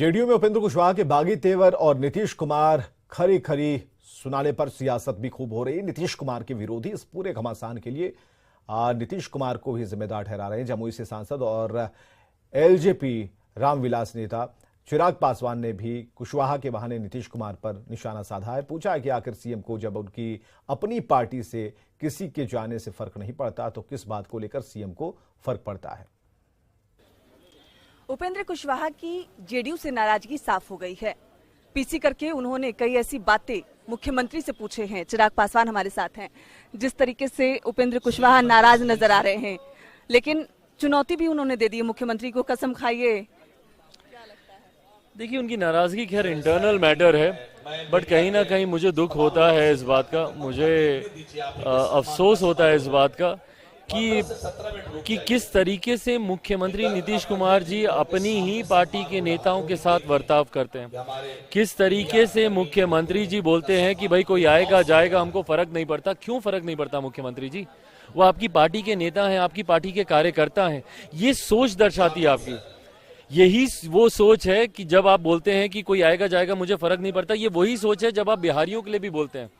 JDU में उपेंद्र कुशवाहा के बागी तेवर और नीतीश कुमार खरी खरी सुनाने पर सियासत भी खूब हो रही है। नीतीश कुमार के विरोधी इस पूरे घमासान के लिए नीतीश कुमार को ही जिम्मेदार ठहरा रहे हैं। जमुई से सांसद और एलजेपी रामविलास नेता चिराग पासवान ने भी कुशवाहा के बहाने नीतीश कुमार पर निशाना साधा है। पूछा है कि आखिर सीएम को जब उनकी अपनी पार्टी से किसी के जाने से फर्क नहीं पड़ता तो किस बात को लेकर सीएम को फर्क पड़ता है। उपेंद्र कुशवाहा की जेडीयू से नाराजगी साफ हो गई है। पीसी करके उन्होंने कई ऐसी बातें मुख्यमंत्री से पूछे हैं। चिराग पासवान हमारे साथ हैं। जिस तरीके से उपेंद्र कुशवाहा नाराज नजर आ रहे हैं, लेकिन चुनौती भी उन्होंने दे दी मुख्यमंत्री को, कसम खाइए। देखिए, उनकी नाराजगी खैर इंटरनल मैटर है, बट कहीं ना कहीं मुझे दुख होता है इस बात का, मुझे अफसोस होता है इस बात का कि किस तरीके से मुख्यमंत्री नीतीश कुमार जी अपनी ही पार्टी के नेताओं के साथ बर्ताव करते हैं। किस तरीके से मुख्यमंत्री जी बोलते हैं कि भाई कोई आएगा जाएगा, हमको फर्क नहीं पड़ता। क्यों फर्क नहीं पड़ता मुख्यमंत्री जी? वो आपकी पार्टी के नेता हैं, आपकी पार्टी के कार्यकर्ता हैं। ये सोच दर्शाती है आपकी। यही वो सोच है कि जब आप बोलते हैं कि कोई आएगा जाएगा मुझे फर्क नहीं पड़ता, ये वही सोच है जब आप बिहारियों के लिए भी बोलते हैं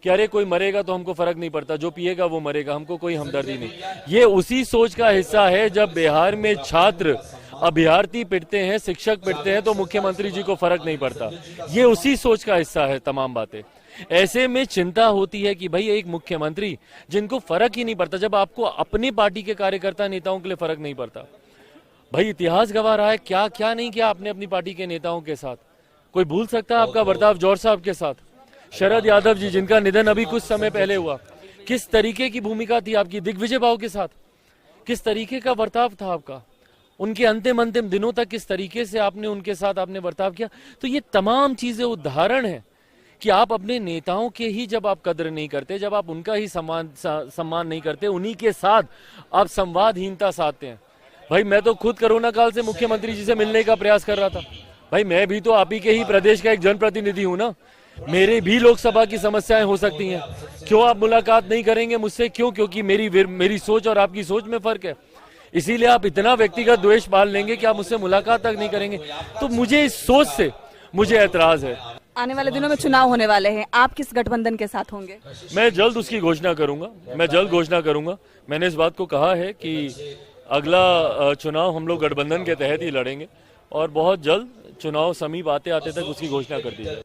कि अरे कोई मरेगा तो हमको फर्क नहीं पड़ता, जो पिएगा वो मरेगा, हमको कोई हमदर्दी नहीं। ये उसी सोच का हिस्सा है जब बिहार में छात्र अभ्यर्थी पिटते हैं, शिक्षक पिटते हैं तो मुख्यमंत्री जी को फर्क नहीं पड़ता। ये उसी सोच का हिस्सा है तमाम बातें। ऐसे में चिंता होती है कि भाई एक मुख्यमंत्री जिनको फर्क ही नहीं पड़ता, जब आपको अपनी पार्टी के कार्यकर्ता नेताओं के लिए फर्क नहीं पड़ता। भाई इतिहास गवाह रहा है क्या क्या नहीं किया आपने अपनी पार्टी के नेताओं के साथ। कोई भूल सकता है आपका बर्ताव जौहर साहब के साथ? शरद यादव जी जिनका निधन अभी कुछ समय पहले हुआ, किस तरीके की भूमिका थी आपकी दिग्विजय भाव के साथ? किस तरीके का बर्ताव था आपका? उनके अंतिम दिनों तक किस तरीके से आपने उनके साथ आपने बर्ताव किया? तो ये तमाम चीजें उदाहरण है कि आप अपने नेताओं के ही जब आप कदर नहीं करते, जब आप उनका ही सम्मान नहीं करते, उन्हीं के साथ आप संवादहीनता साधते हैं। भाई मैं तो खुद कोरोना काल से मुख्यमंत्री जी से मिलने का प्रयास कर रहा था। भाई मैं भी तो आप ही के ही प्रदेश का एक जनप्रतिनिधि हूं ना, मेरे भी लोकसभा की समस्याएं हो सकती हैं। क्यों आप मुलाकात नहीं करेंगे मुझसे? क्यों? क्योंकि मेरी सोच और आपकी सोच में फर्क है, इसीलिए आप इतना व्यक्तिगत द्वेष पाल लेंगे कि आप मुझसे मुलाकात तक नहीं करेंगे। तो मुझे इस सोच से मुझे ऐतराज है। आने वाले दिनों में चुनाव होने वाले हैं, आप किस गठबंधन के साथ होंगे? मैं जल्द उसकी घोषणा करूंगा। मैंने इस बात को कहा है कि अगला चुनाव हम लोग गठबंधन के तहत ही लड़ेंगे और बहुत जल्द चुनाव समीप आते आते तक उसकी घोषणा कर दी जाए।